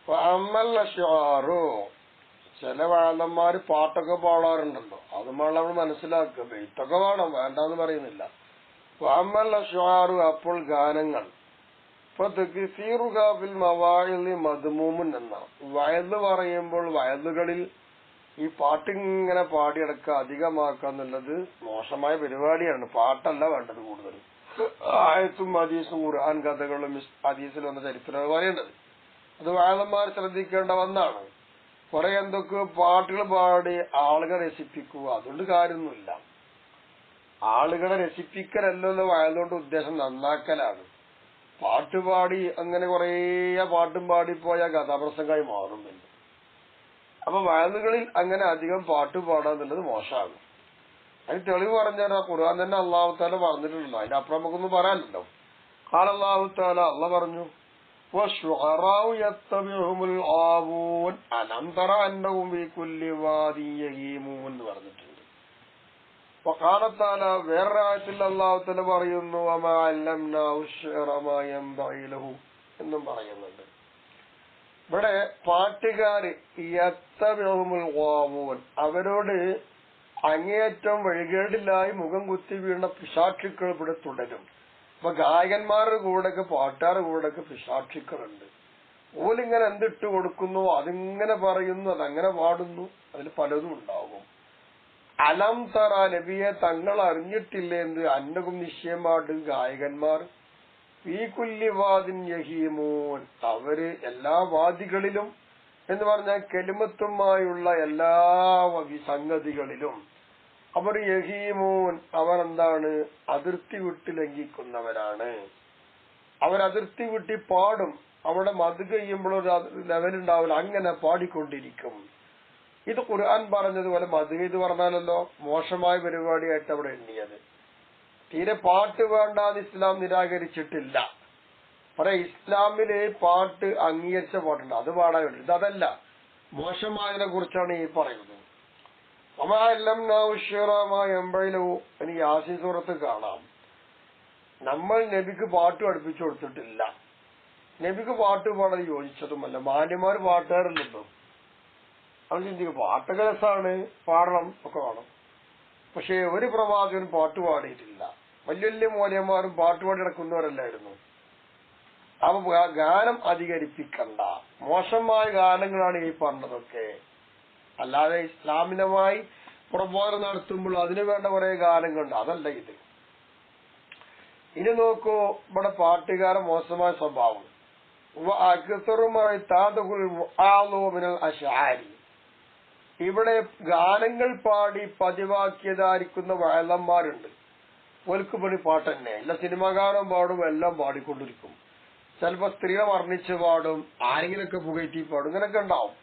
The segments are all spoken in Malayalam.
അമ്മല്ല ഷിആറു, ചില വാഴന്മാര് പാട്ടൊക്കെ പാടാറുണ്ടല്ലോ, അത് നമ്മൾ മനസ്സിലാക്കുക. ബെയ്ത്തൊക്കെ പാടാം, വേണ്ടെന്ന് പറയുന്നില്ല. അമ്മല്ല ഷിആറു, അപ്പോൾ ഗാനങ്ങൾ. മദ്മൂമുൻ എന്ന വയല് പറയുമ്പോൾ വയലുകളിൽ ഈ പാട്ടിങ്ങനെ പാടിയെടുക്കുക, അധികമാക്കാന്നുള്ളത് മോശമായ പരിപാടിയാണ്. പാട്ടല്ല വേണ്ടത് കൂടുതലും. ആയത്തും ഹദീസും ഖുർആൻ കഥകളും ഹദീസിൽ വന്ന ചരിത്രമാണ് പറയേണ്ടത്. അത് വാഴന്മാർ ശ്രദ്ധിക്കേണ്ട ഒന്നാണ്. കുറെ എന്തൊക്കെ പാട്ടുകൾ പാടി ആളുകളെ രസിപ്പിക്കുക, അതുകൊണ്ട് കാര്യമൊന്നുമില്ല. ആളുകളെ രസിപ്പിക്കലല്ലോ വയലുകൊണ്ട് ഉദ്ദേശം നന്നാക്കലാണ്. പാട്ടുപാടി അങ്ങനെ കുറേ പാട്ടും പാടിപ്പോയ കഥാപ്രസംഗമായി മാറുന്നില്ല. അപ്പൊ വയലുകളിൽ അങ്ങനെ അധികം പാട്ട് പാടാന്നുള്ളത് മോശമാണ്. അതിന് തെളിവ് പറഞ്ഞാൽ ഖുർആൻ തന്നെ അല്ലാഹു തആല പറഞ്ഞിട്ടുണ്ടല്ലോ, അതിനപ്പുറം നമുക്കൊന്നും പറയാനില്ലല്ലോ. ഖാല അല്ലാഹു തആല, അല്ലാഹു പറഞ്ഞു, വശുഅറാഉ യത്തബിഉഹുൽ ഗാവൂൻ അലം തറ അന്നഹും ഫീ കുല്ലി വാദിൻ യഹീമൂൻ എന്ന് പറഞ്ഞിട്ടുണ്ട്. വഖാല തആല, വേറൊരു ആയത്തിൽ അല്ലാഹു തആല പറയുന്നു, വമാ അല്ലംനാഹു ശിഅറ മാ യൻബഗി ലഹു എന്നും പറയുന്നുണ്ട്. ഇവിടെ പാട്ടുകാര് യത്തബിഉഹുൽ ഗാവൂൻ, അവരോട് അങ്ങേയറ്റം വഴികേടില്ലായി മുഖം കുത്തി വീണ പിശാചുക്കൾ ഇവിടെ തുടരും. അപ്പൊ ഗായകന്മാരുടെ കൂടെയൊക്കെ പാട്ടുകാരുടെ കൂടെയൊക്കെ പിശാചുക്കളുണ്ട്. ഓലിങ്ങനെ എന്തിട്ട് കൊടുക്കുന്നു അതിങ്ങനെ പറയുന്നു, അതങ്ങനെ പാടുന്നു, അതിൽ പലതും ഉണ്ടാകും. അലം തറ, നബിയെ തങ്ങൾ അറിഞ്ഞിട്ടില്ലേ എന്ത്, അന്നകും നിശ്ചയമായിട്ട് ഗായകന്മാർ ഈ കുല്ലി വാദിൻ യഹീമൂൻ, അവര് എല്ലാ വാദികളിലും എന്ന് പറഞ്ഞാൽ കെലിമത്തുമായുള്ള എല്ലാ സംഗതികളിലും അവർ യഹീമൂൻ, അവരെന്താണ്, അതിർത്തി വിട്ട് ലംഘിക്കുന്നവരാണ്. അവരതിർത്തി വിട്ടി പാടും. അവിടെ മത് കഴിയുമ്പോഴൊരു ലെവലുണ്ടാവില്ല, അങ്ങനെ പാടിക്കൊണ്ടിരിക്കും. ഇത് ഖുർആൻ പറഞ്ഞതുപോലെ മത് ഇത് പറഞ്ഞാലല്ലോ മോശമായ പരിപാടിയായിട്ട് അവിടെ എണ്ണിയത്. തീരെ പാട്ട് വേണ്ടാന്ന് ഇസ്ലാം നിരാകരിച്ചിട്ടില്ല. പറയാ ഇസ്ലാമില് പാട്ട് അംഗീകരിച്ച പാട്ടുണ്ട്, അത് പാടാൻ വേണ്ടി. ഇതല്ല, മോശമായതിനെ കുറിച്ചാണ് ഈ പറയുന്നത്. എനിക്ക് യാസീൻ സൂറത്ത് കാണാം. നമ്മൾ നബിക്ക് പാട്ട് പഠിപ്പിച്ചു കൊടുത്തിട്ടില്ല, നബിക്ക് പാട്ട് പാടാൻ യോജിച്ചതുമല്ല. മാന്യന്മാർ പാട്ടുകാരല്ലോ, അവൻ ചിന്തിക്കും പാട്ടൊക്കെ രസമാണ്, പാടണം ഒക്കെ വേണം. പക്ഷെ ഒരു പ്രവാചകൻ പാട്ട് പാടിയിട്ടില്ല. വലിയ വലിയ മൂല്യന്മാരും പാട്ടുപാടി നടക്കുന്നവരല്ലായിരുന്നു. അപ്പൊ ഗാനം അധികരിപ്പിക്കണ്ട, മോശമായ ഗാനങ്ങളാണ് ഈ പറഞ്ഞതൊക്കെ. അല്ലാതെ ഇസ്ലാമികമായി പ്രബോധനം നടത്തുമ്പോൾ അതിനു വേണ്ട കുറെ ഗാനങ്ങളുണ്ട്, അതല്ല ഇത്. ഇനി നോക്കൂ, ഇവിടെ പാട്ടുകാരൻ മോശമായ സ്വഭാവം. ഇവിടെ ഗാനങ്ങൾ പാടി പതിവാക്കിയതായിരിക്കുന്ന വയലന്മാരുണ്ട്. ഓൽക്ക് പണി പാട്ട് തന്നെ, എല്ലാ സിനിമാ ഗാനം പാടും, എല്ലാം പാടിക്കൊണ്ടിരിക്കും. ചിലപ്പോ സ്ത്രീകളെ വർണ്ണിച്ച് പാടും, ആരെങ്കിലൊക്കെ പുകഴ്ത്തി പാടും, ഇങ്ങനെയൊക്കെ ഉണ്ടാവും.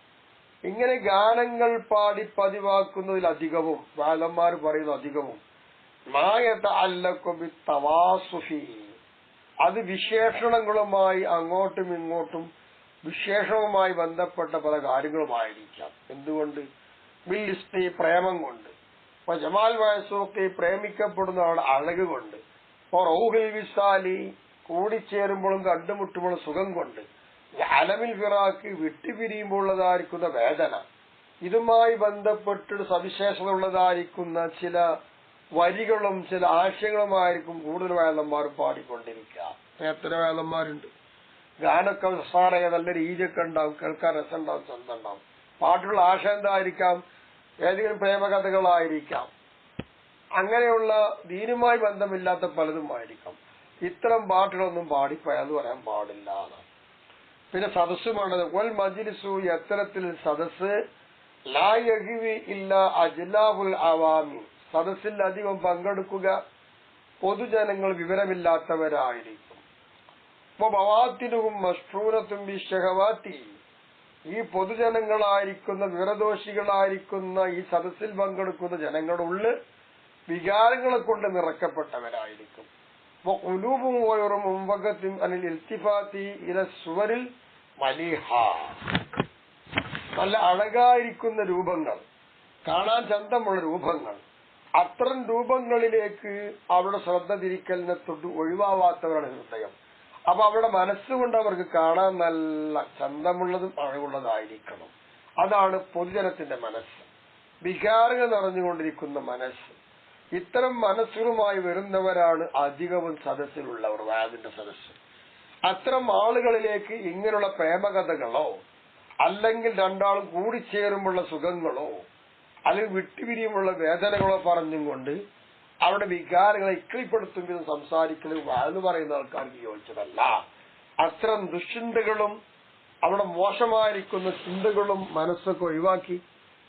ഇങ്ങനെ ഗാനങ്ങൾ പാടി പതിവാക്കുന്നതിലധികവും വയലന്മാർ പറയുന്ന അധികവും അത് വിശേഷണങ്ങളുമായി അങ്ങോട്ടും ഇങ്ങോട്ടും വിശേഷവുമായി ബന്ധപ്പെട്ട പല കാര്യങ്ങളുമായിരിക്കാം. എന്തുകൊണ്ട്? ബിൽസ്റ്റി, പ്രേമം കൊണ്ട്. ജമാൽ വയസ്സൊക്കെ പ്രേമിക്കപ്പെടുന്ന അഴക് കൊണ്ട്. റൗഹിൽ വിസാലി, കൂടിച്ചേരുമ്പോഴും കണ്ടുമുട്ടുമ്പോഴും സുഖം കൊണ്ട്. അലമിൽ ഫിറാക്ക്, വിട്ടുപിരിയുമ്പോഴുള്ളതായിരിക്കുന്ന വേദന. ഇതുമായി ബന്ധപ്പെട്ട് സവിശേഷത ഉള്ളതായിരിക്കുന്ന ചില വരികളും ചില ആശയങ്ങളുമായിരിക്കും കൂടുതൽ വേദന്മാർ പാടിക്കൊണ്ടിരിക്കുക. എത്ര വേദന്മാരുണ്ട്. ഗാനൊക്കെ സാറേ നല്ല രീതിയൊക്കെ ഉണ്ടാവും, കേൾക്കാൻ രസം ഉണ്ടാവും, സ്വന്തം ഉണ്ടാവും. പാട്ടുള്ള ആശയം എന്തായിരിക്കാം? ഏതെങ്കിലും പ്രേമകഥകളായിരിക്കാം, അങ്ങനെയുള്ള ദീനുമായി ബന്ധമില്ലാത്ത പലതും ആയിരിക്കാം. ഇത്തരം പാട്ടുകളൊന്നും പാടിപ്പോയാൽ പറയാൻ പാടില്ല. പിന്നെ സദസ്സുമാണത്. ഒൽ മജ്ലിസു, എത്തരത്തിൽ സദസ്, ലാ യഗ്വി ഇല്ല അജ്ലാബുൽ അവാമി, സദസ്സിൽ അധികം പങ്കെടുക്കുക പൊതുജനങ്ങൾ വിവരമില്ലാത്തവരായിരിക്കും. ബവാത്തിനും മഷ്റൂനത്തും ബിശഹവാത്തി, ഈ പൊതുജനങ്ങളായിരിക്കുന്ന വിവരദോഷികളായിരിക്കുന്ന ഈ സദസ്സിൽ പങ്കെടുക്കുന്ന ജനങ്ങളുടെ ഉള്ളിൽ വികാരങ്ങളെ കൊണ്ട് നിറക്കപ്പെട്ടവരായിരിക്കും. ഖുലൂബും വയറും മുംവഖത്തും അനിൽ ഇൽത്തിഫാത്തി ഇല സുവരിൽ മലീഹ, നല്ല അഴകായിരിക്കുന്ന രൂപങ്ങൾ, കാണാൻ ചന്തമുള്ള രൂപങ്ങൾ, അത്തരം രൂപങ്ങളിലേക്ക് അവരുടെ ശ്രദ്ധ തിരിക്കലിനെ തൊട്ട് ഒഴിവാവാത്തവരുടെ ഹൃദയം. അപ്പൊ അവരുടെ മനസ്സുകൊണ്ട് അവർക്ക് കാണാൻ നല്ല ചന്തമുള്ളതും അഴകുള്ളതായിരിക്കണം. അതാണ് പൊതുജനത്തിന്റെ മനസ്സ്, വികാരങ്ങൾ നിറഞ്ഞുകൊണ്ടിരിക്കുന്ന മനസ്സ്. ഇത്തരം മനസ്സുകളുമായി വരുന്നവരാണ് അധികവും സദസ്സിലുള്ളവർ, വാദിന്റെ സദസ്സ്. അത്തരം ആളുകളിലേക്ക് ഇങ്ങനെയുള്ള പ്രേമകഥകളോ അല്ലെങ്കിൽ രണ്ടാളും കൂടിച്ചേരുമ്പോഴുള്ള സുഖങ്ങളോ അല്ലെങ്കിൽ വിട്ടുപിരിയുമുള്ള വേദനകളോ പറഞ്ഞും കൊണ്ട് അവരുടെ വികാരങ്ങളെ ഇക്കിളിപ്പെടുത്തും വിധം സംസാരിക്കുന്നത് വാഴ്ന്നു പറയുന്ന ആൾക്കാർക്ക് യോജിച്ചതല്ല. അത്തരം ദുശ്ചിന്തകളും അവിടെ മോശമായിരിക്കുന്ന ചിന്തകളും മനസ്സൊക്കെ ഒഴിവാക്കി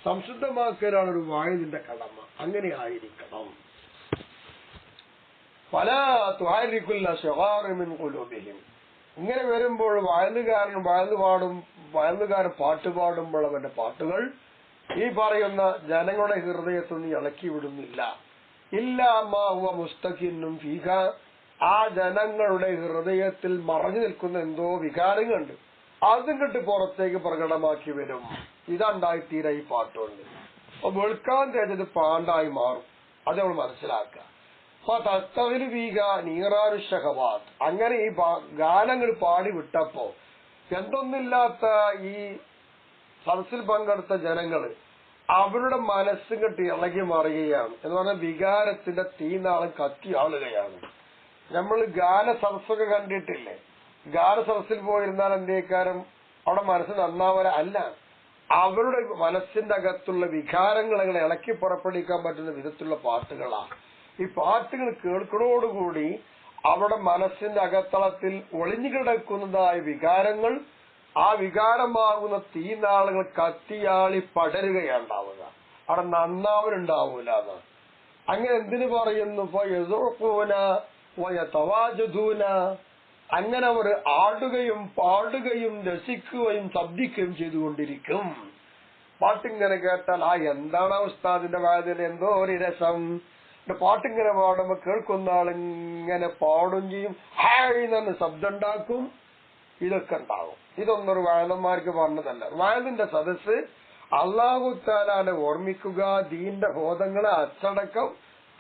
സംശുദ്ധമാക്കലാണ് ഒരു വായതിന്റെ കടമ. അങ്ങനെ ആയിരിക്കണം. പല ത്വാരിക്കുല്ല ശവാറിമിൻ ഖുലൂബിഹിം. ഇങ്ങനെ വരുമ്പോൾ വയലുകാരൻ പാട്ടുപാടുമ്പോൾ അവന്റെ പാട്ടുകൾ ഈ പറയുന്ന ജനങ്ങളുടെ ഹൃദയത്തിൽ നിന്ന് ഇളക്കി വിടുന്നില്ല. ഇല്ലാമാ ഹുവ മുസ്തഖിന്നും ഫീഹ. ആ ജനങ്ങളുടെ ഹൃദയത്തിൽ മറഞ്ഞു നിൽക്കുന്ന എന്തോ വികാരങ്ങളുണ്ട്, അതും കിട്ട് പുറത്തേക്ക് പ്രകടമാക്കി വരും. ഇതുണ്ടായിത്തീരാ ഈ പാട്ടുകൊണ്ട്. അപ്പൊ വെളുക്കാൻ തേച്ചത് പാണ്ടായി മാറും. അത് നമ്മൾ മനസ്സിലാക്കുക. അപ്പൊ തസ്തവിൽ വീക നീറാനുഷഹവാത്ത്. അങ്ങനെ ഈ ഗാനങ്ങൾ പാടി വിട്ടപ്പോ എന്തൊന്നില്ലാത്ത ഈ സദസ്സിൽ പങ്കെടുത്ത ജനങ്ങള് അവരുടെ മനസ്സും കെട്ടി ഇളകി മാറുകയാണ്. എന്ന് പറഞ്ഞാൽ വികാരത്തിന്റെ തീനാളം കത്തി ആളുകയാണ്. നമ്മൾ ഗാന സദസ്സൊക്കെ കണ്ടിട്ടില്ലേ? ഗാന സദസ്സിൽ പോയിരുന്നാൽ എന്തേക്കാരം അവിടെ മനസ്സ് നന്നാവല അല്ല, അവരുടെ മനസ്സിന്റെ അകത്തുള്ള വികാരങ്ങൾ അങ്ങനെ ഇളക്കി പുറപ്പെടുവിക്കാൻ പറ്റുന്ന വിധത്തിലുള്ള പാട്ടുകളാണ്. ഈ പാട്ടുകൾ കേൾക്കുന്നതോടുകൂടി അവരുടെ മനസ്സിന്റെ അകത്തളത്തിൽ ഒളിഞ്ഞു കിടക്കുന്നതായ വികാരങ്ങൾ, ആ വികാരമാകുന്ന തീനാളുകൾ കത്തിയാളി പടരുകയുണ്ടാവുക. അവിടെ നന്നാവരുണ്ടാവൂല. അങ്ങനെ എന്തിനു പറയുന്നു? അങ്ങനെ അവർ ആടുകയും പാടുകയും രസിക്കുകയും ശബ്ദിക്കുകയും ചെയ്തുകൊണ്ടിരിക്കും. പാട്ടിങ്ങനെ കേട്ടാൽ എന്താണ് ഉസ്താദിന്റെ വായനയിൽ എന്തോ ഒരു രസം. പാട്ടിങ്ങനെ പാടുമ്പോ കേൾക്കുന്ന ആളിങ്ങനെ പാടും ചെയ്യും, ഹായ് എന്ന് ശബ്ദം ഉണ്ടാക്കും. ഇതൊക്കെ ഉണ്ടാവും. ഇതൊന്നൊരു വായനന്മാർക്ക് പറഞ്ഞതല്ല. വായനന്റെ സദസ്സ് അല്ലാഹു തആലയെ ഓർമ്മിക്കുക, ദീന്റെ ബോധങ്ങളെ അച്ചടക്കം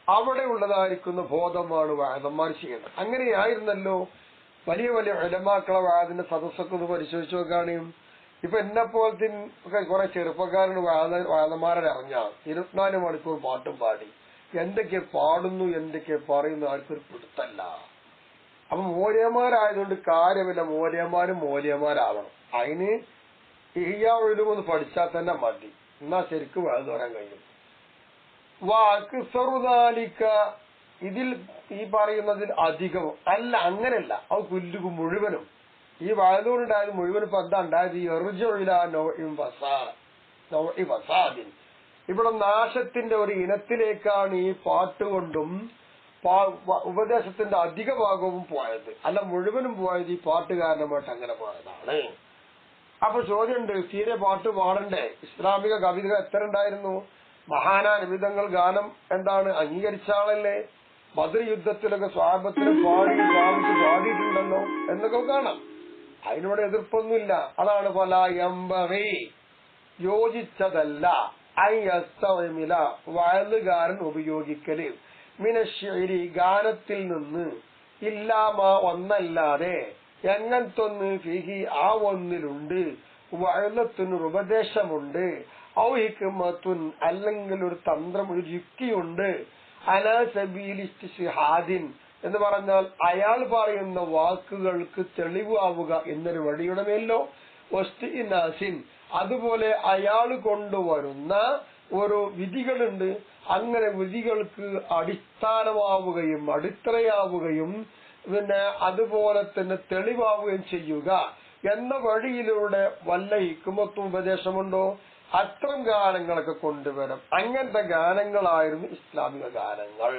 അവിടെ ഉള്ളതായിരിക്കുന്ന ബോധമാണ് വായനന്മാർ ചെയ്യുന്നത്. അങ്ങനെയായിരുന്നല്ലോ വലിയ വലിയ ഉലമാക്കളെ വായനന്റെ സദസ്സൊക്കെ ഒന്ന് പരിശോധിച്ചു നോക്കുകയാണെങ്കിൽ ഇപ്പൊ എന്നെപ്പോലത്തെ കുറെ ചെറുപ്പക്കാരന് വായനന്മാരെ അറിഞ്ഞാൽ 24 മണിക്കൂർ പാട്ടും പാടി എന്തൊക്കെ പാടുന്നു എന്തൊക്കെ പറയുന്നു ആർക്കൊരു പിടുത്തല്ല. അപ്പൊ മൂല്യന്മാരായതുകൊണ്ട് കാര്യമില്ല, മൂല്യന്മാരാവണം. അതിന് ഇഹ്യാ ഉലൂം പഠിച്ചാൽ തന്നെ മതി, എന്നാ ശരിക്കും വാഴ്ന്നു പറയാൻ കഴിയും. വാക്സറുദാലിക്ക, ഇതിൽ ഈ പറയുന്നതിൽ അധികവും അല്ല, അങ്ങനെയല്ല. അത് കുല്ലുകും മുഴുവനും ഈ വാഴ്ന്നുകൊണ്ടുണ്ടായത് മുഴുവനും ഇപ്പൊ എന്താ ഉണ്ടായത്? ഈ വസാദിൻ, ഇവിടെ നാശത്തിന്റെ ഒരു ഇനത്തിലേക്കാണ് ഈ പാട്ടുകൊണ്ടും ഉപദേശത്തിന്റെ അധിക ഭാഗവും പോയത്. അല്ല മുഴുവനും പോയത് ഈ പാട്ട് കാരണമായിട്ട് അങ്ങനെ പോയതാണ്. അപ്പൊ ചോദ്യമുണ്ട്, തീരെ പാട്ട് പാടണ്ടേ? ഇസ്ലാമിക കവിതകൾ എത്ര ഉണ്ടായിരുന്നു? മഹാനായ നിബിധങ്ങൾ ഗാനം എന്താണ് അംഗീകരിച്ച ആളല്ലേ? ബദർ യുദ്ധത്തിലൊക്കെ സ്വാബത്തിന് പാടിയിട്ടുണ്ടല്ലോ എന്നൊക്കെ കാണാം. അതിനോട് എതിർപ്പൊന്നുമില്ല. അതാണ് പല എംബറി യോജിച്ചതല്ല അയ്യസ്തമില വയലുകാരൻ ഉപയോഗിക്കല് മിനശ്ശേരി ഗാനത്തിൽ നിന്ന് ഇല്ലാമ ഒന്നല്ലാതെ എങ്ങനത്തൊന്ന് ഫിഹി ആ ഒന്നിലുണ്ട് വയലത്തിനൊരു ഉപദേശമുണ്ട്, ഔ ഹിക്മത്തുൻ അല്ലെങ്കിൽ ഒരു തന്ത്രം, ഒരു യുക്തിയുണ്ട്, അലാ സബീൽ ഇസ്തിഹാദിൻ എന്ന് പറഞ്ഞാൽ അയാൾ പറയുന്ന വാക്കുകൾക്ക് തെളിവാവുക എന്നൊരു വഴിയുടെ മേലോ വസ്തിനാസിൻ അതുപോലെ അയാൾ കൊണ്ടുവരുന്ന ഒരു വിധികളുണ്ട്, അങ്ങനെ വിധികൾക്ക് അടിസ്ഥാനമാവുകയും അടിത്തറയാവുകയും പിന്നെ അതുപോലെ തന്നെ തെളിവാവുകയും ചെയ്യുക എന്ന വഴിയിലൂടെ വല്ല ഹിക്മത്തും ഉപദേശമുണ്ടോ? അത്തരം ഗാനങ്ങളൊക്കെ കൊണ്ടുവരും. അങ്ങനത്തെ ഗാനങ്ങളായിരുന്നു ഇസ്ലാമിക ഗാനങ്ങൾ.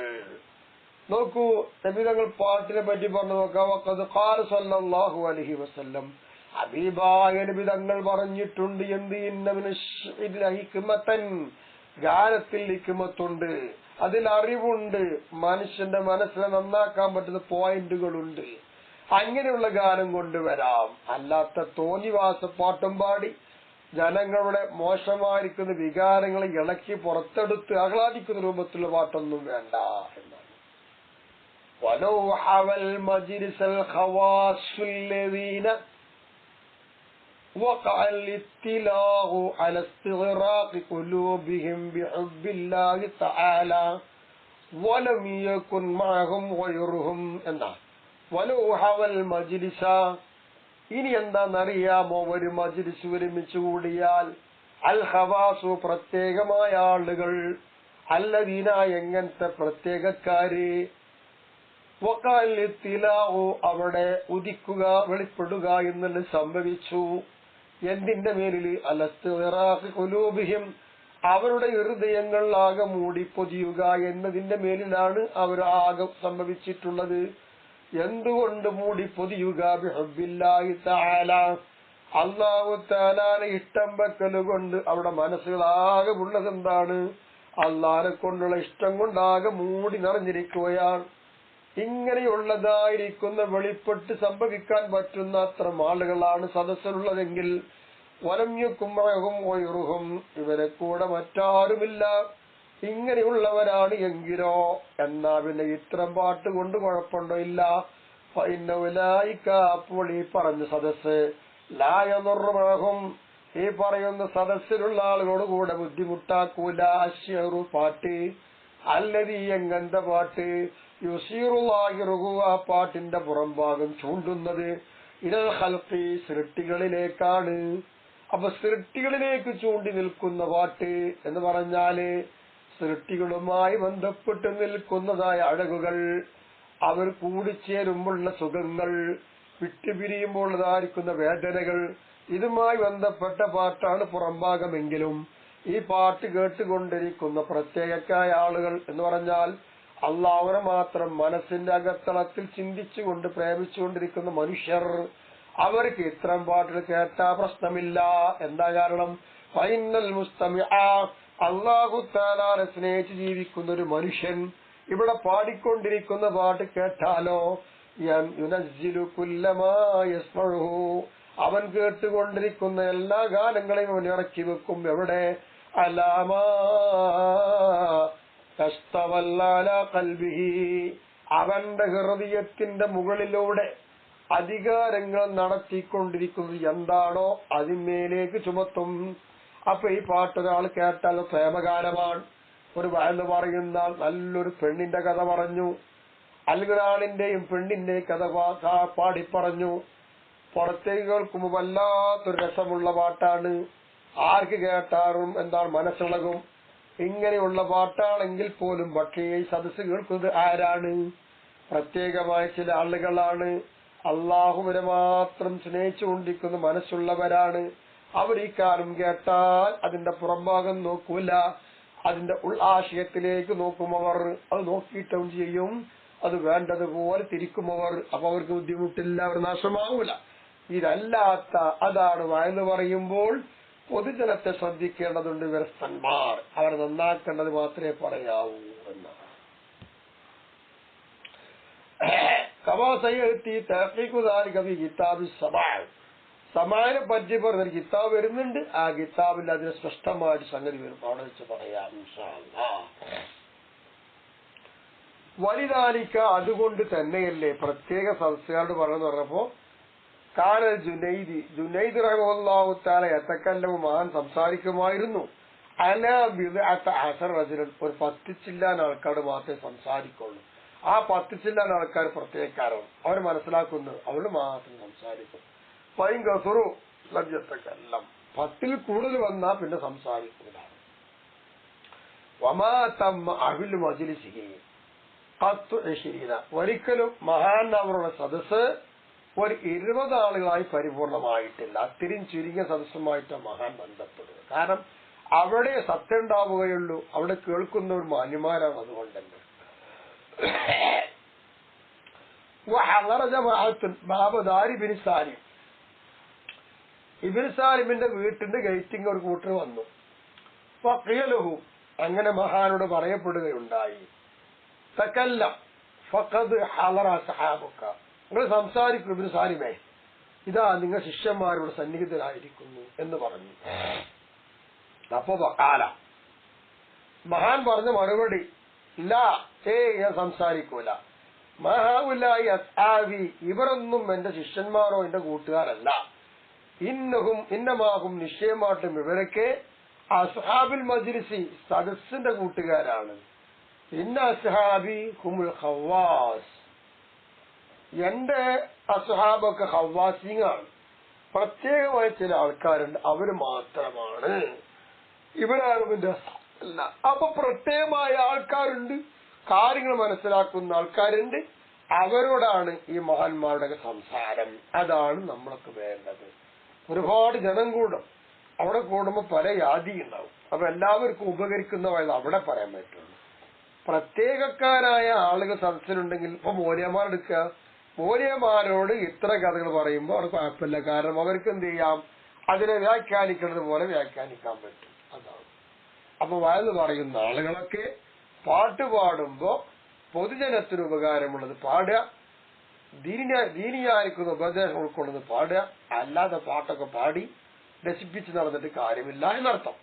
നോക്കൂ, നബിതങ്ങൾ പാട്ടിനെ പറ്റി പറഞ്ഞു നോക്കാം. ഖാല സല്ലല്ലാഹു അലൈഹി വസല്ലം, ഹബീബായ നബിതങ്ങൾ പറഞ്ഞിട്ടുണ്ട്, എന്ത് ഹിക്മത്തൻ, ഗാനത്തിൽ ഹിക്മത്തുണ്ട്, അതിൽ അറിവുണ്ട്, മനുഷ്യന്റെ മനസ്സിനെ നന്നാക്കാൻ പറ്റുന്ന പോയിന്റുകളുണ്ട്. അങ്ങനെയുള്ള ഗാനം കൊണ്ടുവരാം. അല്ലാത്ത തോന്നിവാസ പാട്ടും പാടി ജനങ്ങളുടെ മോശമായിരിക്കുന്ന വികാരങ്ങളെ ഇളക്കി പുറത്തെടുത്ത് ആഹ്ലാദിക്കുന്ന രൂപത്തിലുള്ള പാട്ടൊന്നും വേണ്ട എന്നാണ്. വലൗ ഹവൽ മജ്ലിസൽ ഖവാസുല്ലദീന وقع الاطلاع على استغراق قلوبهم بحب الله تعالى ولم يكن معهم غيرهم എന്നാ വലൗ ഹവൽ മജ്ലിസ. ഇനി എന്താണെന്നറിയാമോ? ഒരു മജ്ലിസ് ഒരുമിച്ച് കൂടിയാൽ അൽ ഖവാസു പ്രത്യേകമായ ആളുകൾ, അല്ലദീന എങ്ങനത്തെ പ്രത്യേകക്കാര്, വഖഅൽ ഇത്തിലാഉ അവിടെ ഉദിക്കുക വെളിപ്പെടുക എന്നുള്ളത് സംഭവിച്ചു. എന്തിന്റെ മേലിൽ? അലസ്തിഗ്റാഖി ഖുലൂബിഹിം അവരുടെ ഹൃദയങ്ങൾ ആകെ മൂടി പൊതിയുക എന്നതിന്റെ മേലിലാണ് അവർ ആകെ സംഭവിച്ചിട്ടുള്ളത്. എന്തുകൊണ്ട് മൂടി പൊതിയുക? ബിഹുബ്ബില്ലാഹി തആല അല്ലാഹു തആലാനെ ഇഷ്ടം വെക്കലുകൊണ്ട് അവിടെ മനസ്സുകളാകെ ഉള്ളത് എന്താണ്? അല്ലാഹനെ കൊണ്ടുള്ള ഇഷ്ടം കൊണ്ടാകെ മൂടി നിറഞ്ഞിരിക്കുകയാണ്. ഇങ്ങനെയുള്ളതായിരിക്കുന്ന വെളിപ്പെട്ട് സംഭവിക്കാൻ പറ്റുന്ന അത്തരം ആളുകളാണ് സദസ്സിലുള്ളതെങ്കിൽ വലംയകുംറഹും വൈറുഹും ഇവരെ കൂടെ മറ്റാരുമില്ല. ഇങ്ങനെയുള്ളവരാണ് എങ്കിലോ എന്നാ പിന്നെ ഇത്തരം പാട്ട് കൊണ്ട് കുഴപ്പമുണ്ടോ? ഇല്ല. ഫഇന്നഉലൈക അപ്പോൾ ഈ പറഞ്ഞ സദസ്സ് ലാ യദുർറഹും ഈ പറയുന്ന സദസ്സിലുള്ള ആളുകളോട് കൂടെ ബുദ്ധിമുട്ടാക്കൂല. അശ്ശറു പാട്ട് അല്ലദീ എങ്ങനത്തെ പാട്ട് യുസീറുല്ലാഹിറുഹു ആ പാട്ടിന്റെ പുറംഭാഗം ചൂണ്ടുന്നത് ഇലൽ ഖൽഖി സൃഷ്ടികളിലേക്കാണ്. അപ്പൊ സൃഷ്ടികളിലേക്ക് ചൂണ്ടി നിൽക്കുന്ന പാട്ട് എന്ന് പറഞ്ഞാല് സൃഷ്ടികളുമായി ബന്ധപ്പെട്ട് നിൽക്കുന്നതായ അഴകുകൾ, അവർ കൂടിച്ചേരുമ്പോഴുള്ള സുഖങ്ങൾ, വിട്ടുപിരിയുമ്പോഴുള്ളതായിരിക്കുന്ന വേദനകൾ, ഇതുമായി ബന്ധപ്പെട്ട പാട്ടാണ് പുറംഭാഗമെങ്കിലും ഈ പാട്ട് കേട്ടുകൊണ്ടിരിക്കുന്ന പ്രത്യേകക്കായ ആളുകൾ എന്ന് പറഞ്ഞാൽ അള്ളാഹുവിനെ മാത്രം മനസ്സിന്റെ അകത്തളത്തിൽ ചിന്തിച്ചുകൊണ്ട് പ്രേമിച്ചുകൊണ്ടിരിക്കുന്ന മനുഷ്യർ, അവർക്ക് ഇത്തരം പാട്ടുകൾ കേട്ടാ പ്രശ്നമില്ല. എന്താ കാരണം? ഫൈനൽ മുസ്തമിഅ അല്ലാഹു തആലാനെ സ്നേഹിച്ച് ജീവിക്കുന്ന ഒരു മനുഷ്യൻ ഇവിടെ പാടിക്കൊണ്ടിരിക്കുന്ന പാട്ട് കേട്ടാലോ യുനസ്സിലു കുല്ലമാ യസ്മഉഹു അവൻ കേട്ടുകൊണ്ടിരിക്കുന്ന എല്ലാ ഗാനങ്ങളെയും അവൻ ഇറക്കി വെക്കും. എവിടെ? അലാമാ തസ്തവല്ലാല ഖൽബിഹി അവന്റെ ഹൃദയത്തിന്റെ മുകളിലൂടെ അധികാരങ്ങൾ നടത്തിക്കൊണ്ടിരിക്കുന്നത് എന്താണോ അതിന്മേലേക്ക് ചുമത്തും. അപ്പൊ ഈ പാട്ട് ഒരാൾ കേട്ടാൽ പ്രേമഗാനമാണ്. ഒരു വയല് പറയുന്ന നല്ലൊരു പെണ്ണിന്റെ കഥ പറഞ്ഞു, അല്ലെങ്കിൽ ഒരാളിന്റെയും പെണ്ണിന്റെയും കഥ പാടി പറഞ്ഞു. പുറത്തേക്ക് കേൾക്കുമ്പോൾ വല്ലാത്തൊരു രസമുള്ള പാട്ടാണ്. ആർക്ക് കേട്ടാറും എന്താണ് മനസ്സിളകും. ഇങ്ങനെയുള്ള പാട്ടാണെങ്കിൽ പോലും പക്ഷേ ഈ സദസ്സ് കേൾക്കുന്നത് ആരാണ്? പ്രത്യേകമായ ചില ആളുകളാണ്. അള്ളാഹുവിനെ മാത്രം സ്നേഹിച്ചുകൊണ്ടിരിക്കുന്ന മനസ്സുള്ളവരാണ്. അവർ ഈ കാലം കേട്ടാൽ അതിന്റെ പുറംഭാഗം നോക്കൂല, അതിന്റെ ഉള്ളാശയത്തിലേക്ക് നോക്കുമവർ. അത് നോക്കിയിട്ടും ചെയ്യും, അത് വേണ്ടതുപോലെ തിരിക്കുമവർ. അപ്പൊ അവർക്ക് ബുദ്ധിമുട്ടില്ല, അവർ നാശമാവൂല. ഇതല്ലാത്ത അതാണ് വയന്ന് പറയുമ്പോൾ പൊതുജനത്തെ ശ്രദ്ധിക്കേണ്ടതുണ്ട്. വ്യവസ്ഥന്മാർ അവരെ നന്നാക്കേണ്ടത് മാത്രമേ പറയാവൂ എന്നാണ്. സമാനെ പറ്റി പറഞ്ഞൊരു കിതാബ് വരുന്നുണ്ട്. ആ കിതാബിൽ അതിന് സ്പഷ്ടമായിട്ട് സംഗതി വരും. അവിടെ വെച്ച് പറയാം ഇൻഷാ അല്ലാഹ്. വലുതാലിക്ക അതുകൊണ്ട് തന്നെയല്ലേ പ്രത്യേക സദസ്സുകാരോട് പറഞ്ഞു പറഞ്ഞപ്പോ കാല ജുനൈദ് റഹിമഹുല്ലാഹു തആല യതകല്ലമു മഹാൻ സംസാരിക്കുമായിരുന്നു. അലാ ബിദ്അത അശറ റജുലൻ ഒരു 10 ചില്ലാൻ ആൾക്കാർ മാത്രമേ സംസാരിക്കുള്ളൂ. ആ 10 ചില്ലാൻ ആൾക്കാർ പ്രത്യേകക്കാരാണ്. അവർ മനസ്സിലാക്കുന്നു, അവര് മാത്രം സംസാരിക്കും. പൈങ്കസുറു ലജ്ജത്തക്കെല്ലാം 10ൽ കൂടുതൽ വന്നാ പിന്നെ സംസാരിക്കൂല. വമാ തമ്മ അഹ്ലു മജ്ലിസിഹി ഖത്തു 20 ഒരിക്കലും മഹാൻ അവരുടെ സദസ്സ് ഒരു 20 ആളുകളായി പരിപൂർണമായിട്ടില്ല. അത്തിരിയും ചുരുങ്ങിയ സദസ്സുമായിട്ട് മഹാൻ ബന്ധപ്പെടുക. കാരണം അവിടെ സത്യം ഉണ്ടാവുകയുള്ളൂ, അവിടെ കേൾക്കുന്നവർ മാന്യന്മാരാണ്. അതുകൊണ്ട് തന്നെ ഇബ്നു സാലിമിന്റെ വീട്ടിന്റെ ഗേറ്റിംഗ് ഒരു കൂട്ടർ വന്നു. ഫഖീലഹു അങ്ങനെ മഹാനോട് പറയപ്പെടുകയുണ്ടായി, തകല്ലം ഫഖദ് ഹളറ സഹാബക നിങ്ങൾ സംസാരിക്കും ഇബ്നു സാലിമേ, ഇതാ നിങ്ങൾ ശിഷ്യന്മാരോട് സന്നിഹിതരായിരിക്കുന്നു എന്ന് പറഞ്ഞു. അപ്പൊ വഖാല മഹാൻ പറഞ്ഞ മറുപടി ഇല്ല, ഞാൻ സംസാരിക്കൂല. മഹാഉലായി അസ്ഹാബി, ഇവരൊന്നും എന്റെ ശിഷ്യന്മാരോ എന്റെ കൂട്ടുകാരല്ല. ഇന്നമാകും നിശ്ചയമായിട്ടും ഇവരൊക്കെ അസ്ഹാബുൽ മജ്ലിസി, സദസ്സിന്റെ കൂട്ടുകാരാണ്. ഇന്ന അസ്ഹാബി ഹുമുൽ ഖവാസ്, എന്റെ അസ്ഹാബൊക്കെ ഖവാസിങ്ങളാണ്. പ്രത്യേകമായ ചില ആൾക്കാരുണ്ട്, അവര് മാത്രമാണ്. ഇവരാരും എന്റെ അല്ല. അപ്പൊ പ്രത്യേകമായ ആൾക്കാരുണ്ട്, കാര്യങ്ങൾ മനസ്സിലാക്കുന്ന ആൾക്കാരുണ്ട്, അവരോടാണ് ഈ മഹാന്മാരുടെ സംസാരം. അതാണ് നമ്മളൊക്കെ വേണ്ടത്. ഒരുപാട് ജനം കൂടും, അവിടെ കൂടുമ്പോ പല യാതി ഉണ്ടാവും. അപ്പൊ എല്ലാവർക്കും ഉപകരിക്കുന്നതായത് അവിടെ പറയാൻ പറ്റുള്ളൂ. പ്രത്യേകക്കാരായ ആളുകൾ സദസ്സിലുണ്ടെങ്കിൽ ഇപ്പൊ മോര്യന്മാരെടുക്കുക, മോര്യന്മാരോട് ഇത്ര കഥകൾ പറയുമ്പോൾ അവർക്ക് കുഴപ്പമില്ല. കാരണം അവർക്ക് എന്ത് ചെയ്യാം, അതിനെ വ്യാഖ്യാനിക്കുന്നത് പോലെ വ്യാഖ്യാനിക്കാൻ പറ്റും. അതാണ്. അപ്പൊ വയല് പറയുന്ന ആളുകളൊക്കെ പാട്ട് പാടുമ്പോ പൊതുജനത്തിന് ഉപകാരമുള്ളത് പാടുക, ദീനിയായിരിക്കുന്ന ഉപദേശം ഉൾക്കൊള്ളുന്നത് പാടുക. അല്ലാതെ പാട്ടൊക്കെ പാടി രസിപ്പിച്ച് നടന്നിട്ട് കാര്യമില്ല എന്നർത്ഥം.